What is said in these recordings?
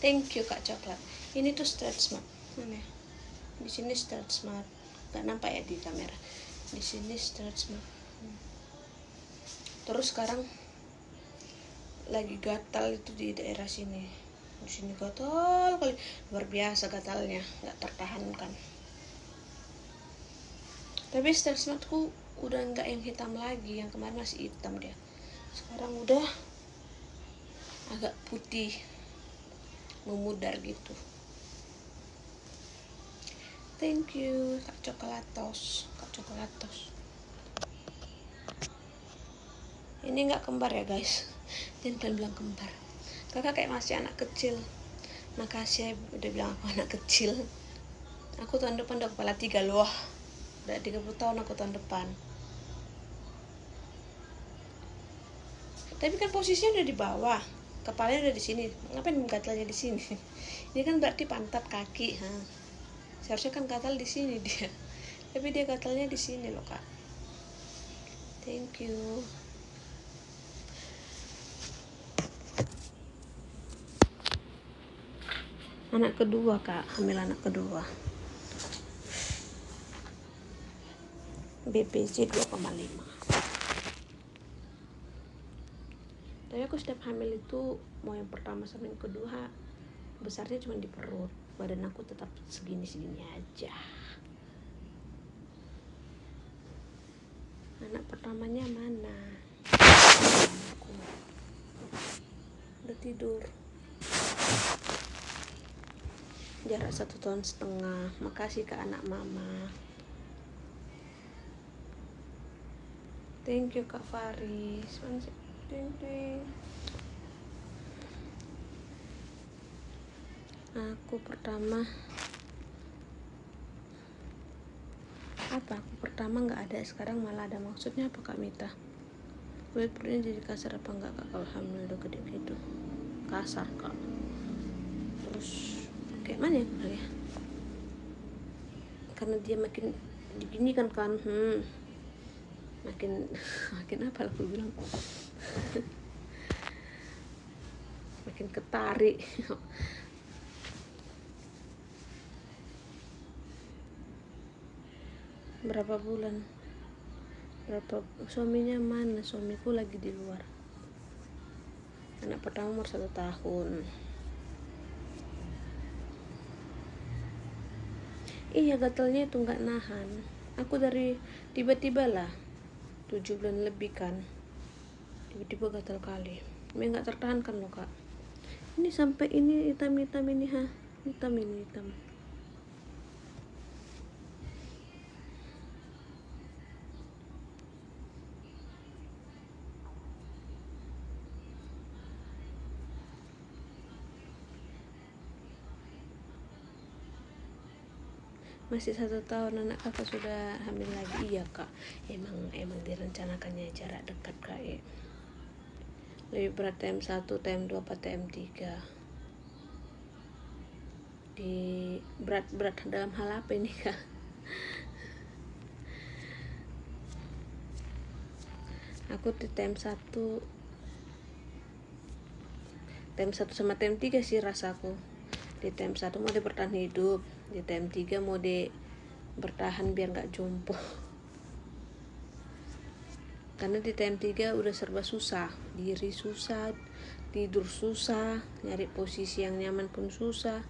Thank you Kak Coklat. Ini tuh stretch mark. Mana ya? Di sini stretch mark. Gak nampak ya di kamera. Di sini stretch mark. Terus sekarang lagi gatal itu di daerah sini. Di sini gatal kali, luar biasa gatalnya, nggak tertahankan. Tapi stretch markku udah nggak yang hitam lagi, yang kemarin masih hitam dia. Sekarang udah agak putih, memudar gitu. Thank you Kak Coklatos. Ini nggak kembar ya guys, jangan kalian bilang kembar. Kakak kayak masih anak kecil. Makasih ya udah bilang aku anak kecil. Aku tahun depan udah kepala 3 loh. Udah 30 tahun aku tahun depan. Tapi kan posisinya udah di bawah, kepalanya udah di sini. Ngapain gatalnya di sini? Ini kan berarti pantat kaki. Seharusnya kan gatal di sini dia. Tapi dia gatalnya di sini loh Kak. Thank you. Anak kedua Kak, hamil anak kedua. BPC 2,5. Tapi aku setiap hamil itu mau yang pertama sama yang kedua besarnya cuma di perut, badan aku tetap segini-segini aja. Anak pertamanya mana? Aku udah tidur. Jarak 1,5 tahun. Makasih ke anak mama. Thank you Kak Faris. Aku pertama nggak ada, sekarang malah ada. Maksudnya apa Kak Mita? Kulit perutnya jadi kasar apa enggak Kak kalau hamil udah gede gitu? Kasar Kak. Terus kayak mana ya? Karena dia makin diginikan kan, makin apa aku bilang, makin ketarik. Berapa bulan? Suaminya mana? Suamiku lagi di luar. Anak pertama umur 1 tahun. Iya, gatalnya itu nggak nahan. Aku dari tiba-tiba lah 7 bulan lebih kan, tiba-tiba gatal kali. Memang nggak tertahankan loh Kak. Ini sampai ini hitam ini hitam. Masih 1 tahun anak kakak sudah hamil lagi. Iya Kak, emang direncanakannya jarak dekat Kak ya. Lebih berat TM1, TM2 apa TM3? Di berat dalam hal apa ini Kak? Aku di TM1 sama TM3 sih rasaku. Di TM1 mau bertahan hidup, di TM3 mau bertahan biar nggak jompo. Karena di TM3 udah serba susah, diri susah, tidur susah, nyari posisi yang nyaman pun susah.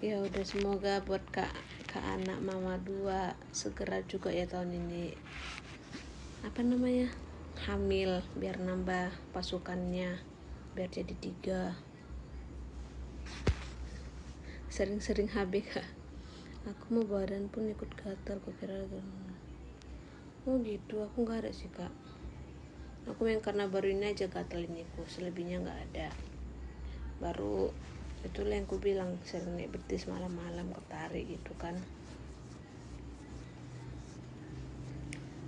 Ya udah, semoga buat kak anak mama 2 segera juga ya tahun ini hamil, biar nambah pasukannya, biar jadi 3. Sering-sering HB Kak. Aku mau badan pun ikut gatal, kok kira oh gitu. Aku nggak ada sih Kak. Aku yang karena baru ini aja gatal ini, selebihnya nggak ada. Baru itulah yang ku bilang, sering naik betis malam-malam ketarik gitu kan.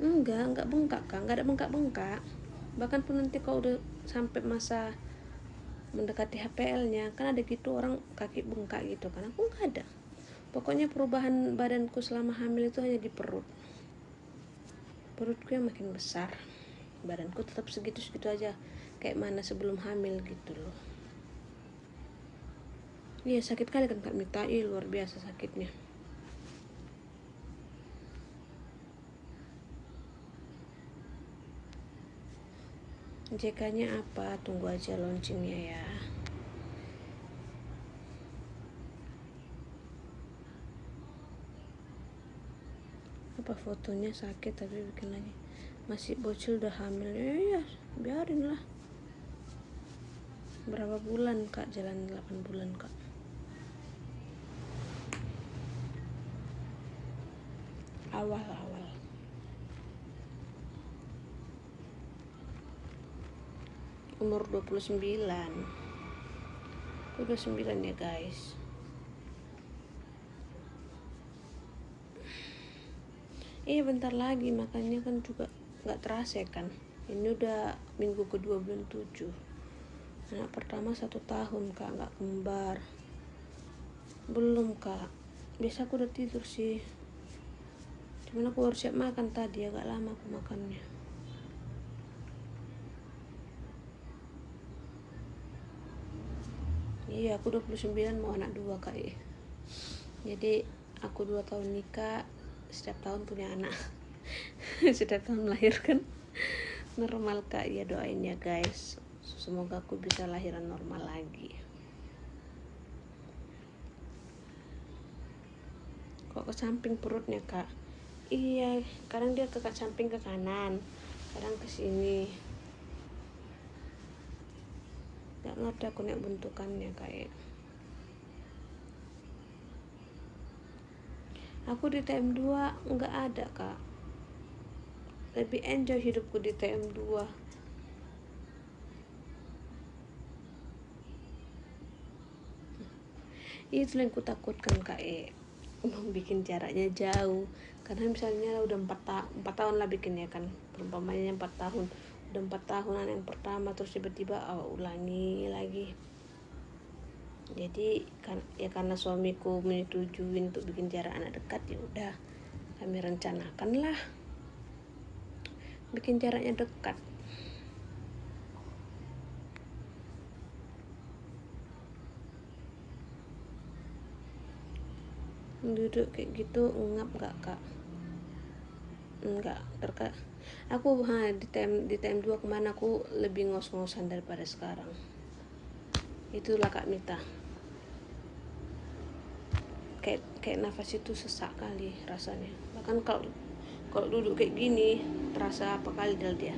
Enggak bengkak Kak, enggak ada bengkak-bengkak. Bahkan pun nanti kalau udah sampai masa mendekati HPL-nya. Kan ada gitu orang kaki bengkak gitu kan, aku nggak ada. Pokoknya perubahan badanku selama hamil itu hanya di perutku yang makin besar, badanku tetap segitu-segitu aja kayak mana sebelum hamil gitu loh. Iya sakit kali kan Kak Mita, luar biasa sakitnya. JK-nya apa? Tunggu aja launchingnya ya. Apa fotonya sakit tapi bikin lagi. Masih bocil udah hamil. Ya biarin lah. Berapa bulan Kak? Jalan 8 bulan Kak. Awal-awal. Umur 29. Udah 9 ya guys. Bentar lagi, makanya kan juga gak terasa kan. Ini udah minggu kedua bulan 7. Anak pertama 1 tahun Kak, gak kembar. Belum Kak, biasa aku udah tidur sih. Cuman aku harus siap makan tadi, agak lama aku makannya. Iya, aku 29 mau anak 2 Kak ya. Jadi aku 2 tahun nikah, setiap tahun punya anak. Setiap tahun melahirkan. Normal Kak, ya doain ya guys. Semoga aku bisa lahiran normal lagi. Kok ke samping perutnya Kak? Iya, kadang dia ke samping ke kanan, kadang ke sini. Gak ngerti aku nek bentukannya kayak. Aku di TM2 nggak ada Kak. Lebih enjoy hidupku di TM2. Itu yang ku takutkan Kak bikin jaraknya jauh. Karena misalnya udah 4 tahun lah bikinnya kan, perumpamannya 4 tahun, udah 4 tahun anak yang pertama, terus tiba-tiba ulangi lagi. Jadi kan ya karena suamiku menyetujui untuk bikin jarak anak dekat, ya udah kami rencanakan lah bikin jaraknya dekat. Duduk kayak gitu ngap gak Kak? Enggak, terkait aku di TM2 kemana aku lebih ngos-ngosan daripada sekarang. Itulah Kak Mita, kayak nafas itu sesak kali rasanya. Bahkan kalau duduk kayak gini terasa apa kali dia.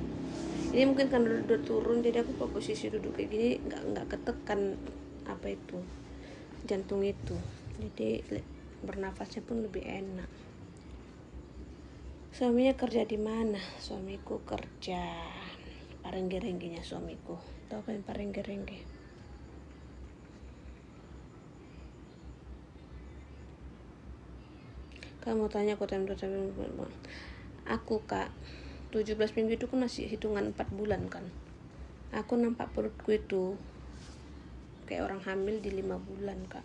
Ini mungkin kan udah turun, jadi aku posisi duduk kayak gini nggak ketekan apa itu jantung itu, jadi bernafasnya pun lebih enak. Suaminya kerja di mana? Suamiku kerja parengge-renggenya suamiku. Tahu kan parengge-rengge? Kamu tanya aku time aku Kak 17 minggu itu kan masih hitungan 4 bulan kan. Aku nampak perutku itu kayak orang hamil di 5 bulan Kak.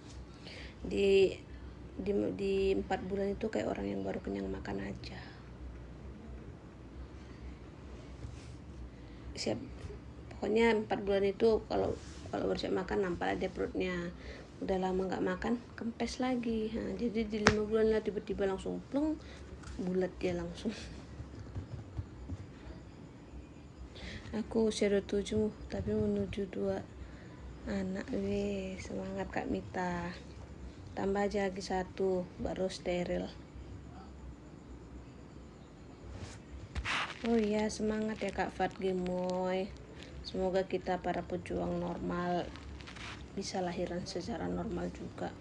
Di 4 bulan itu kayak orang yang baru kenyang makan aja. Siap, pokoknya 4 bulan itu kalau bersiap makan nampak ada perutnya. Udah lama nggak makan kempes lagi. Jadi di 5 bulan lah tiba-tiba langsung plong, bulat dia langsung. Aku usia 27 tapi menuju 2 anak. Semangat Kak Mita, tambah aja lagi 1 baru steril. Oh iya, semangat ya Kak Fat Gemoy. Semoga kita para pejuang normal bisa lahiran secara normal juga.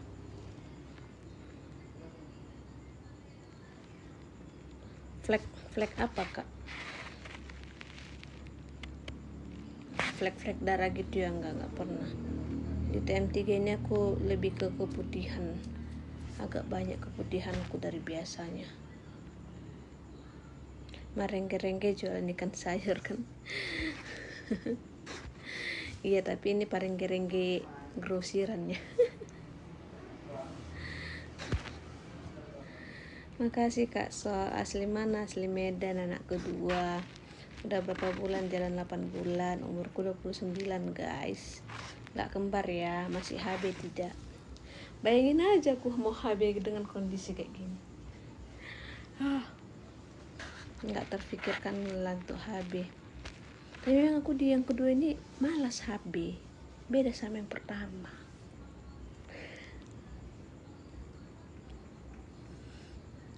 Flek apa Kak? Flek darah gitu ya? Enggak pernah. Di TM3 ini aku lebih ke keputihan, agak banyak keputihanku dari biasanya. Merengge-rengge jualan ikan sayur kan. Iya, tapi ini parengge-rengge grosirannya. Makasih Kak Sol. Asli mana? Asli Medan, anak kedua. Udah berapa bulan? Jalan 8 bulan. Umurku 29 guys. Gak kembar ya, masih HB tidak. Bayangin aja aku mau HB dengan kondisi kayak gini. Gak terfikirkan lah untuk HB. Tapi yang aku di yang kedua ini malas HB. Beda sama yang pertama.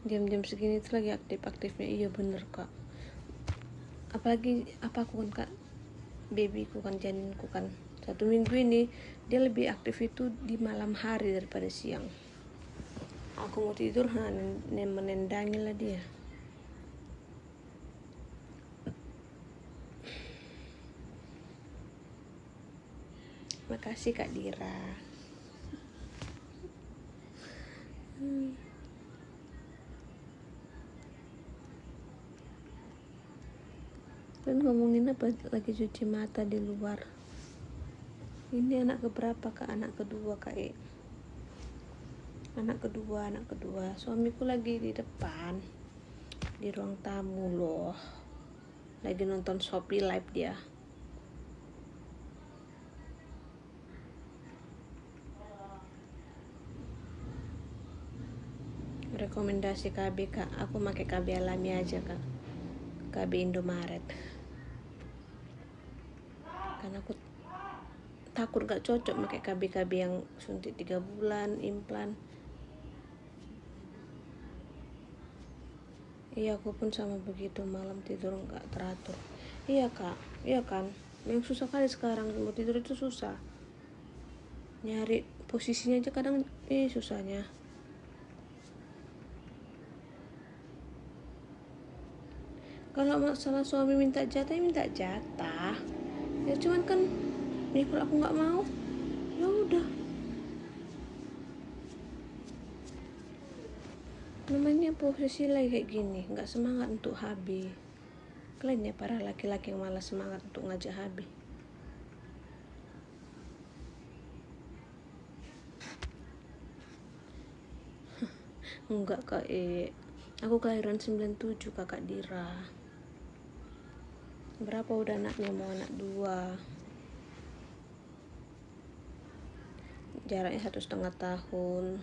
Jam-jam segini tuh lagi aktif-aktifnya. Iya bener Kak. Apalagi aku kan Kak, babyku kan, janinku kan, 1 minggu ini dia lebih aktif itu di malam hari daripada siang. Aku mau tidur, menendangi lah dia. Makasih Kak Dira. Dan ngomongin apa lagi, cuci mata di luar. Ini anak keberapa Kak? Anak kedua Kak anak kedua. Suamiku lagi di depan di ruang tamu loh, lagi nonton Shopee Live dia. Rekomendasi KB Kak, aku pakai KB alami aja Kak, KB Indomaret. Karena aku takut gak cocok pakai KB yang suntik 3 bulan implan. Iya, aku pun sama begitu, malam tidur gak teratur. Iya Kak, iya kan, yang susah kali sekarang mau tidur itu susah, nyari posisinya aja kadang susahnya. Kalau masalah suami minta jatah ya cuman kan ya kalau aku nggak mau ya udah, namanya posisi lagi kayak gini nggak semangat untuk HB. Kalian ya para laki-laki yang malas semangat untuk ngajak HB. Enggak Kak, aku kelahiran 97 Kakak Dira. Berapa udah anaknya, mau anak 2, jaraknya 1,5 tahun.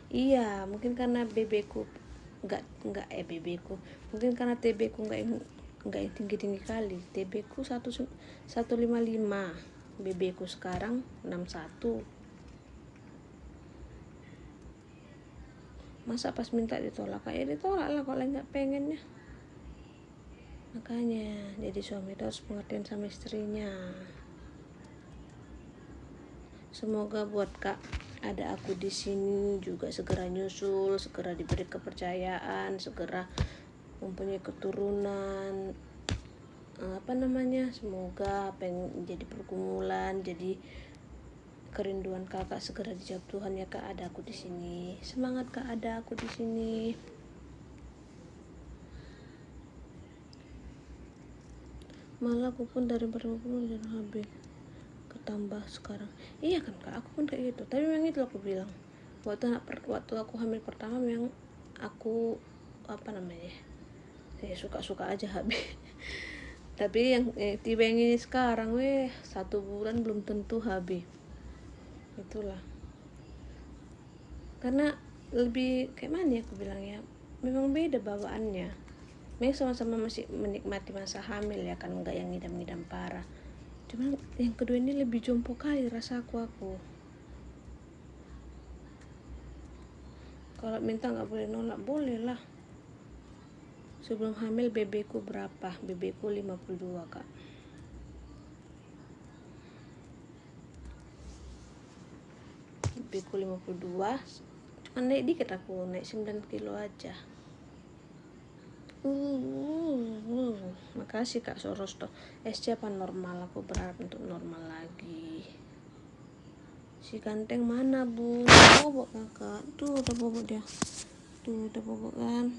Iya, mungkin karena bebeku mungkin karena TB ku nggak tinggi kali. TB ku 155, bebeku sekarang 61. Masa pas minta ditolak? Kayak ditolak lah kalau nggak pengennya. Makanya jadi suami itu harus pengertian sama istrinya. Semoga buat Kak ada aku di sini juga segera nyusul, segera diberi kepercayaan, segera mempunyai keturunan. Semoga apa yang jadi pergumulan, jadi kerinduan Kakak segera dijawab Tuhan ya Kak. Ada aku di sini. Semangat Kak, ada aku di sini. Malah aku pun dari berapa bulan dan habis ketambah sekarang. Iya kan Kak, aku pun kayak gitu. Tapi memang itu aku bilang, waktu aku hamil pertama memang aku saya suka-suka aja habis. Tapi yang tiba yang ini sekarang 1 bulan belum tentu habis. Itulah karena lebih kayak mana ya aku bilang ya, memang beda bawaannya. Memang sama-sama masih menikmati masa hamil ya kan, enggak yang ngidam-ngidam parah. Cuman yang kedua ini lebih jompo kali rasaku aku. Kalau minta nggak boleh nolak, boleh lah. Sebelum hamil bebeku berapa? Bebeku 52 Kak. Bebeku 52, cuma naik dikit, aku naik 9 kilo aja. Makasih Kak Soros toh. SC apa normal? Aku berharap untuk normal lagi. Si ganteng mana Bu? Bobok Kakak. Tuh udah bobok dia. Tuh udah bobok kan.